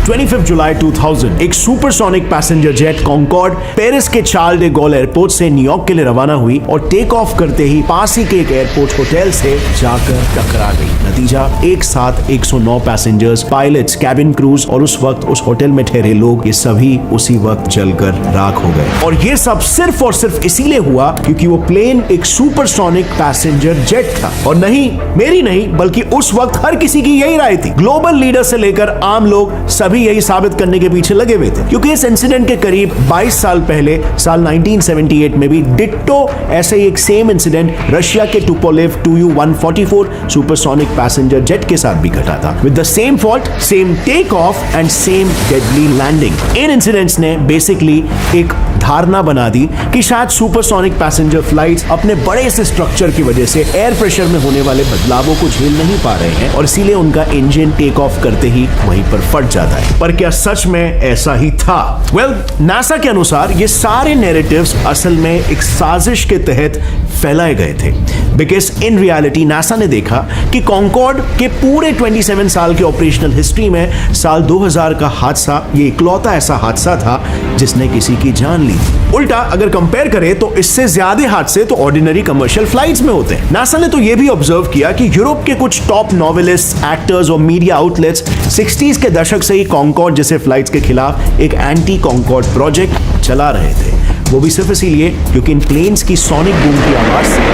25 जुलाई 2000 एक supersonic passenger jet Concorde Paris के चार्ल डे गॉल एयरपोर्ट से न्यूयॉर्क के लिए रवाना हुई और टेक ऑफ करते ही पास ही के एक एयरपोर्ट होटल से जाकर टकरा गई। नतीजा, एक साथ 109 पैसेंजर्स, पायलट्स, कैबिन क्रूज और उस वक्त उस होटल में ठहरे लोग, ये सभी उसी वक्त जलकर राख हो गए। और ये सब सिर्फ और सिर्फ इसीलिए हुआ क्योंकि वो प्लेन एक सुपरसोनिक पैसेंजर जेट था। और नहीं, मेरी नहीं, बल्कि उस वक्त हर किसी की यही राय थी। ग्लोबल लीडर से लेकर आम लोग सभी यही साबित करने के पीछे लगे हुए थे, क्योंकि इस इंसिडेंट के करीब 22 साल पहले साल 1978 में भी डिट्टो ऐसे ही एक सेम इंसिडेंट रशिया के Tupolev Tu-144 supersonic passenger jet के साथ भी घटा था, with the same fault, same take off and same deadly landing. इन इंसिडेंट्स ने बेसिकली एक धारणा बना दी कि शायद सुपरसोनिक पैसेंजर फ्लाइट्स अपने बड़े से स्ट्रक्चर की वजह से एयर प्रेशर में होने वाले बदलावों को झेल नहीं पा रहे हैं और इसीलिए उनका इंजन टेक ऑफ करते ही वहीं पर फट जाता है। पर क्या सच में ऐसा ही था? वेल, नासा के अनुसार ये सारे नैरेटिव्स असल में एक साजिश के तहत फैलाए गए थे, बिकॉज इन रियलिटी नासा ने देखा कि कॉन्कॉर्ड के पूरे 27 साल के ऑपरेशनल हिस्ट्री में साल 2000 का हादसा ये इकलौता ऐसा हादसा था जिसने किसी की जान ली। उल्टा अगर कंपेयर करें तो इससे ज्यादा हादसे तो ऑर्डिनरी कमर्शियल फ्लाइट्स में होते हैं। नासा ने तो ये भी ऑब्जर्व किया कि यूरोप के कुछ टॉप नॉवेलिस्ट, एक्टर्स और मीडिया आउटलेट्स 60s के दशक से ही कॉन्कॉर्ड जैसे फ्लाइट्स के खिलाफ एक एंटी कॉन्कॉर्ड प्रोजेक्ट चला रहे थे। वो भी सिर्फ इसीलिए क्योंकि इन प्लेन्स की सोनिक बूम की आवाज से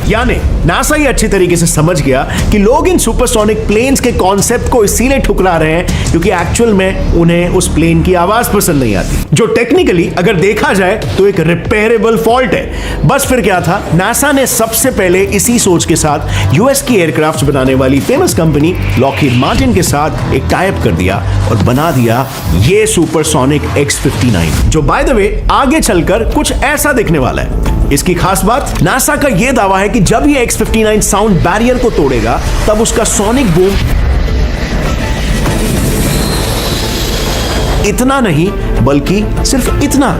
यानी नासा ये अच्छी तरीके से समझ गया कि लोग इन सुपरसोनिक प्लेन्स के कॉन्सेप्ट को इसीलिए ठुकरा रहे हैं क्योंकि एक्चुअल में उन्हें उस प्लेन की आवाज पसंद नहीं आती, जो टेक्निकली अगर देखा जाए तो एक रिपेयरेबल फॉल्ट है। बस फिर क्या था, नासा ने सबसे पहले इसी सोच के साथ यूएस की एयरक्राफ्ट बनाने वाली फेमस कंपनी लॉकहीड मार्टिन के साथ एक टाई अप कर दिया और बना दिया ये सुपरसोनिक X-59, जो बाय द वे आगे चलकर कुछ ऐसा दिखने वाला है। इसकी खास बात, नासा का यह दावा है कि जब ये X-59 साउंड बैरियर को तोड़ेगा तब उसका सोनिक बूम इतना नहीं बल्कि सिर्फ इतना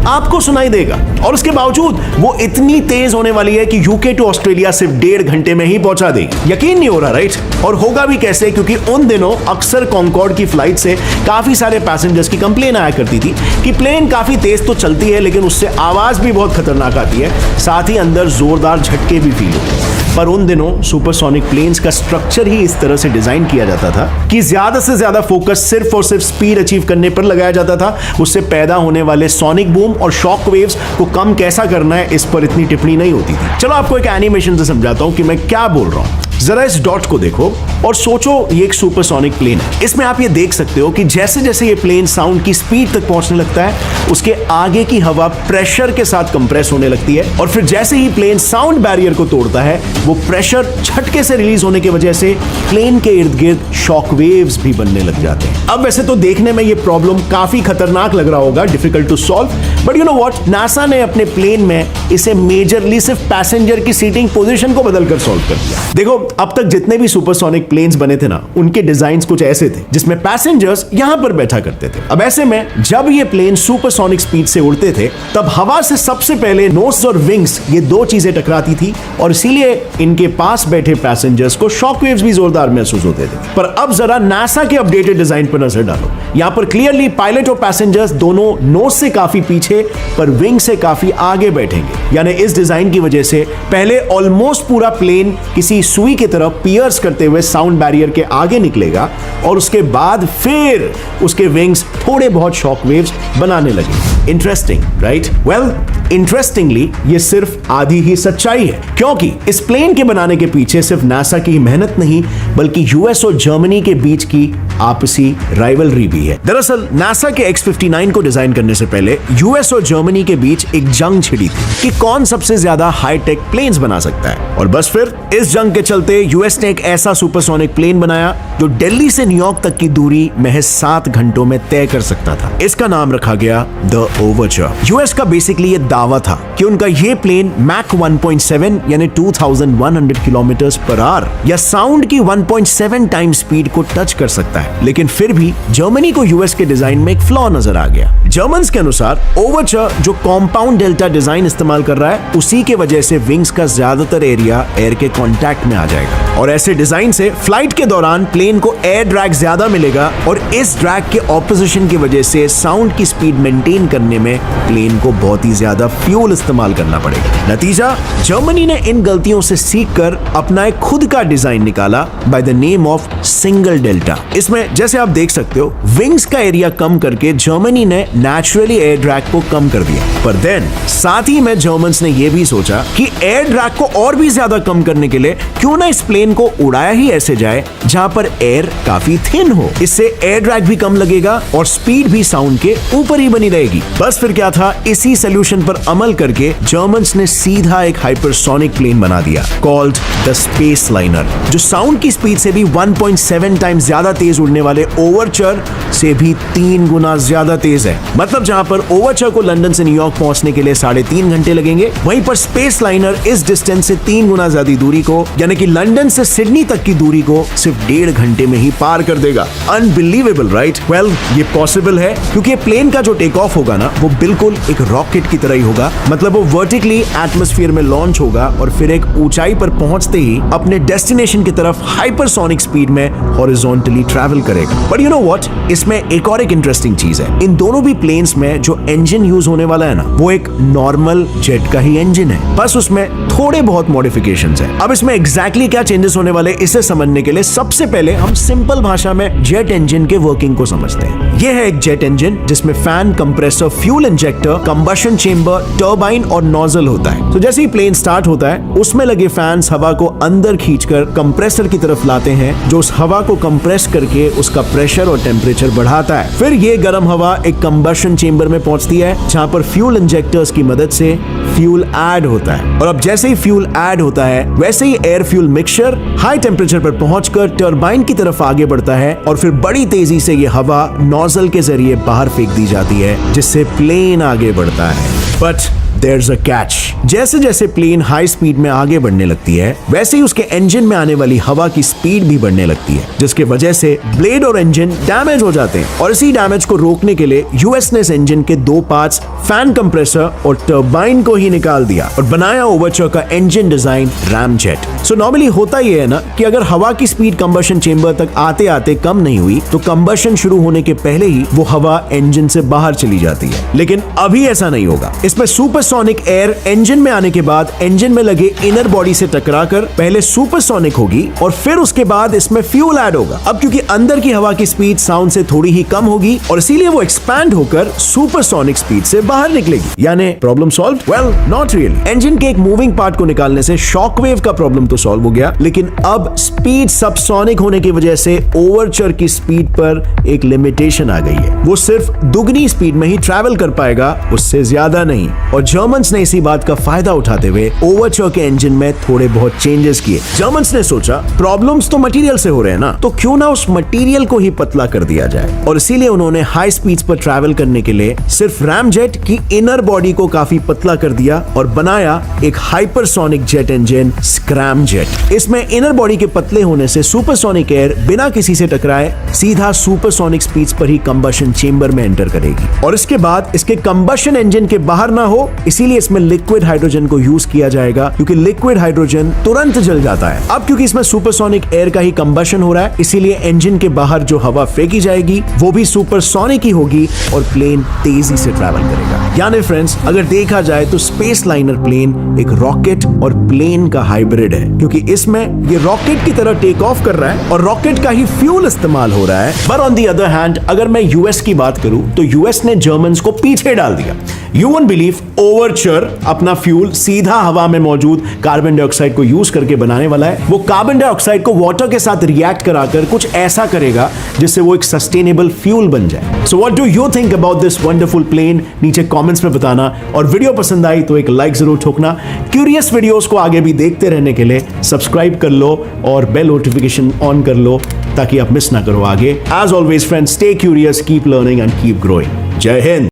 आपको सुनाई देगा, और उसके बावजूद वो इतनी तेज होने वाली है कि यूके टू ऑस्ट्रेलिया सिर्फ 1.5 घंटे में ही पहुंचा देगी। यकीन नहीं हो रहा, राइट? और होगा भी कैसे, क्योंकि उन दिनों अक्सर कॉन्कॉर्ड की फ्लाइट से काफी सारे पैसेंजर्स की कंप्लेन आया करती थी कि प्लेन काफी तेज तो चलती है लेकिन उससे आवाज भी बहुत खतरनाक आती है, साथ ही अंदर जोरदार झटके भी फील होते हैं। पर उन दिनों सुपरसोनिक प्लेन्स का स्ट्रक्चर ही इस तरह से डिजाइन किया जाता था कि ज्यादा से ज्यादा फोकस सिर्फ और सिर्फ स्पीड अचीव करने पर लगाया जाता था। उससे पैदा होने वाले सोनिक बूम और शॉक वेव्स को कम कैसा करना है, इस पर इतनी टिप्पणी नहीं होती थी। चलो आपको एक एनिमेशन से समझाता हूं कि मैं क्या बोल रहा हूं। जरा इस डॉट को देखो और सोचो ये एक सुपरसोनिक प्लेन है। इसमें आप ये देख सकते हो कि जैसे जैसे ये प्लेन साउंड की स्पीड तक पहुंचने लगता है, उसके आगे की हवा प्रेशर के साथ कंप्रेस होने लगती है, और फिर जैसे ही प्लेन साउंड बैरियर को तोड़ता है, वो प्रेशर झटके से रिलीज होने की वजह से प्लेन के इर्द गिर्द शॉक वेव्स भी बनने लग जाते हैं। अब वैसे तो देखने में ये प्रॉब्लम काफी खतरनाक लग रहा होगा, difficult to solve, but you know what, NASA ने अपने प्लेन में इसे मेजरली सिर्फ पैसेंजर की सीटिंग पोजीशन को बदलकर सॉल्व कर दिया। देखो, अब तक जितने भी सुपरसोनिक प्लेन्स बने थे ना, उनके डिजाइन्स कुछ ऐसे थे जिसमें पैसेंजर्स यहां पर बैठा करते थे। अब ऐसे में जब ये प्लेन सुपरसोनिक स्पीड से उड़ते थे तब हवा से सबसे पहले नोज और विंग्स, ये दो चीजें टकराती थी, और इसीलिए इनके पास बैठे पैसेंजर्स को शॉक वेव्स भी जोरदार महसूस होते थे। पर अब जरा नासा के अपडेटेड डिजाइन पर नजर डालो। यहां पर क्लियरली पायलट और पैसेंजर्स दोनों नोज से काफी पीछे पर विंग से काफी आगे बैठेंगे। यानी इस डिजाइन की वजह से पहले ऑलमोस्ट पूरा प्लेन किसी सुई की तरह पियर्स करते हुए साउंड बैरियर के आगे निकलेगा, और उसके बाद फिर उसके विंग्स थोड़े बहुत शॉक वेव्स बनाने लगे। Interesting, right? वेल, इंटरेस्टिंगली ये सिर्फ आधी ही सच्चाई है, क्योंकि इस प्लेन के बनाने के पीछे सिर्फ नासा की मेहनत नहीं बल्कि यूएस और जर्मनी के बीच की आपसी राइवलरी भी है। दरअसल नासा के X-59 को डिजाइन करने से पहले यूएस और जर्मनी के बीच एक जंग छिड़ी थी कि कौन सबसे ज्यादा हाईटेक प्लेन्स बना सकता है, और बस फिर इस जंग के चलते यूएस ने एक ऐसा सुपरसोनिक प्लेन बनाया जो दिल्ली से न्यूयॉर्क तक की दूरी महज 7 घंटों में तय कर सकता था। इसका नाम रखा गया द ओवरचर। यूएस का बेसिकली ये दावा था कि उनका ये प्लेन मैक 1.7 यानी 2100 किलोमीटर पर आवर या साउंड की 1.7 टाइम स्पीड को टच कर सकता है। लेकिन फिर भी जर्मनी को यूएस के डिजाइन में एक फ्लॉ नजर आ गया। जर्मन्स के अनुसार ओवरचर जो कॉम्पाउंड डेल्टा डिजाइन इस्तेमाल कर रहा है, उसी के वजह से विंग्स का ज्यादातर एरिया एयर के कांटेक्ट में आ जाएगा और ऐसे डिजाइन से फ्लाइट के दौरान प्लेन को एयर ड्रैग ज्यादा मिलेगा और इस ड्रैग के ऑपोजिशन की वजह से साउंड की स्पीड मेंटेन करने में प्लेन को बहुत ही ज्यादा फ्यूल इस्तेमाल करना पड़ेगा। नतीजा, जर्मनी ने इन गलतियों से सीखकर अपना एक खुद का डिजाइन निकाला by the name of single delta. इसमें जैसे आप देख सकते हो, विंग्स का एरिया कम करके जर्मनी ने नेचुरली एयर ड्रैग को कम कर दिया। पर देन साथ ही में जर्मन्स ने यह भी सोचा कि एयर ड्रैग को और भी ज्यादा कम करने के लिए क्यों ना इस प्लेन को उड़ाया ही ऐसे जाए जहां पर एयर काफी थिन हो। इससे एयर ड्रैग भी कम लगेगा और स्पीड भी साउंड के ऊपर ही बनी रहेगी। बस फिर क्या था, इसी सोल्यूशन पर अमल करके जर्मन्स ने सीधा एक हाइपरसोनिक प्लेन बना दिया कॉल्ड द स्पेस लाइनर, जो साउंड की स्पीड से भी 1.7 टाइम्स ज्यादा तेज उड़ने वाले ओवरचर से भी 3 गुना ज्यादा तेज है। मतलब जहां पर ओवरचर को लंदन से न्यूयॉर्क पहुंचने के लिए 3.5 घंटे लगेंगे, वहीं पर स्पेस लाइनर इस डिस्टेंस से 3 गुना ज्यादा दूरी को, यानी कि लंदन से सिडनी तक की दूरी को सिर्फ 1.5 घंटे में ही पार कर देगा। Unbelievable, right? वेल, ये पॉसिबल है क्योंकि प्लेन का जो टेक ऑफ होगा ना, वो बिल्कुल एक रॉकेट की तरह ही होगा। मतलब वो वर्टिकली एटमॉस्फेयर में लॉन्च होगा और फिर एक ऊंचाई पर पहुंचते ही अपने डेस्टिनेशन की तरफ हाइपरसोनिक स्पीड में हॉरिजॉन्टली ट्रैवल करेगा। बट यू नो व्हाट, इसमें एक और एक इंटरेस्टिंग चीज है। इन दोनों भी प्लेन्स में जो इंजन यूज होने वाला है ना, वो एक नॉर्मल जेट का ही इंजन है, बस उसमें थोड़े बहुत मॉडिफिकेशंस हैं। अब इसमें एग्जैक्टली क्या चेंजेस होने वाले, इसे समझने के लिए सबसे पहले हम सिंपल भाषा में जेट इंजन के वर्किंग को समझते हैं। यह है एक जेट इंजन जिसमें fan, compressor, fuel injector, combustion chamber, turbine और नोजल होता है। तो जैसे ही प्लेन स्टार्ट होता है, उसमें लगे फैंस हवा को अंदर खींचकर कंप्रेसर की तरफ लाते हैं, जो उस हवा को कंप्रेस करके उसका प्रेशर और टेम्परेचर बढ़ाता है। फिर ये गर्म हवा एक कंबशन चेंबर में पहुंचती है, जहां पर फ्यूल इंजेक्टर्स की मदद से फ्यूल ऐड होता है। और अब जैसे ही फ्यूल ऐड होता है, वैसे ही air fuel mixture high temperature पर पहुंचकर टर्बाइन की तरफ आगे बढ़ता है और फिर बड़ी तेजी से ये हवा नोजल के जरिए बाहर फेंक दी जाती है, जिससे प्लेन आगे बढ़ता है। But there's a catch. जैसे जैसे प्लेन हाई स्पीड में आगे बढ़ने लगती है, वैसे ही उसके इंजन में आने वाली हवा की स्पीड भी बढ़ने लगती है, जिसके वजह से ब्लेड और इंजन डैमेज हो जाते हैं। और इसी डैमेज को रोकने के लिए यूएस ने इस इंजन के 2 पार्ट्स, फैन कंप्रेसर और टर्बाइन को ही निकाल दिया और बनाया ओवरचर का engine design ramjet. So normally होता ये है ना कि अगर हवा की स्पीड कंबशन चेंबर तक आते आते कम नहीं हुई, तो कंबशन शुरू होने के पहले ही वो हवा इंजन से बाहर चली जाती है। लेकिन अभी ऐसा नहीं होगा। इसमें सुपरसोनिक एयर इंजन में आने के बाद इंजन में लगे इनर बॉडी से टकराकर पहले सुपरसोनिक होगी और फिर उसके बाद इसमें फ्यूल ऐड होगा। अब क्योंकि अंदर की हवा की स्पीड साउंड से थोड़ी ही कम होगी और इसीलिए वो एक्सपैंड होकर सुपरसोनिक स्पीड से बाहर निकलेगी। यानी problem solve? Well, not really. Engine के एक मूविंग पार्ट को निकालने से शॉकवेव का प्रॉब्लम तो सॉल्व हो गया, लेकिन अब स्पीड सबसोनिक होने की वजह से ओवरचर की स्पीड पर एक लिमिटेशन आ गई है। वो सिर्फ दुगनी स्पीड में ही ट्रैवल कर पाएगा, उससे ज्यादा नहीं। और जर्मन्स ने इसी बात का फायदा उठाते हुए ओवरचर के इंजन में थोड़े बहुत चेंजेस किए। जर्मन्स ने सोचा प्रॉब्लम्स तो मटेरियल से हो रहे हैं ना, तो क्यों ना उस मटेरियल को ही पतला कर दिया जाए। और इसीलिए उन्होंने हाई स्पीड्स पर ट्रैवल करने के लिए सिर्फ रैमजेट की इनर बॉडी को काफी पतला कर दिया और बनाया एक हाइपरसोनिक जेट इंजन, स्क्रैमजेट। इसमें इनर बॉडी के पतले होने से सुपरसोनिक एयर बिना किसी से टकराए सीधा सुपरसोनिक स्पीड्स पर ही कंबशन चेंबर में एंटर करेगी। और इसके बाद इसके कंबशन इंजन के बाहर ना हो, इसीलिए इसमें लिक्विड हाइड्रोजन को यूज किया जाएगा, क्योंकि लिक्विड हाइड्रोजन तुरंत जल जाता है। अब क्योंकि इसमें सुपरसोनिक एयर का ही कंबशन हो रहा है, इसीलिए इंजन के बाहर जो हवा फेंकी जाएगी वो भी सुपरसोनिक ही होगी और प्लेन तेजी से ट्रैवल करेगा। यानी फ्रेंड्स, अगर देखा जाए तो स्पेस लाइनर प्लेन एक रॉकेट और प्लेन का हाइब्रिड है, क्योंकि इसमें ये रॉकेट की तरह टेक ऑफ कर रहा है और रॉकेट का ही फ्यूल इस्तेमाल हो रहा है। But on the other hand, अगर मैं यूएस की बात करूं तो यूएस ने जर्मन्स को पीछे डाल दिया। यू वोंट बिलीव, ओवरचर अपना फ्यूल सीधा हवा में मौजूद कार्बन डाइऑक्साइड को यूज करके बनाने वाला है। वो कार्बन डाइऑक्साइड को वाटर के साथ रिएक्ट कराकर कुछ ऐसा करेगा जिससे वो एक सस्टेनेबल फ्यूल बन जाए। So what do you think about this wonderful plane? नीचे कमेंट्स में बताना, और वीडियो पसंद आई तो एक लाइक जरूर ठोकना। क्यूरियस वीडियोस को आगे भी देखते रहने के लिए सब्सक्राइब कर लो और बेल नोटिफिकेशन ऑन कर लो ताकि आप मिस ना करो आगे। As always friends, stay curious, keep learning and keep growing. जय हिंद।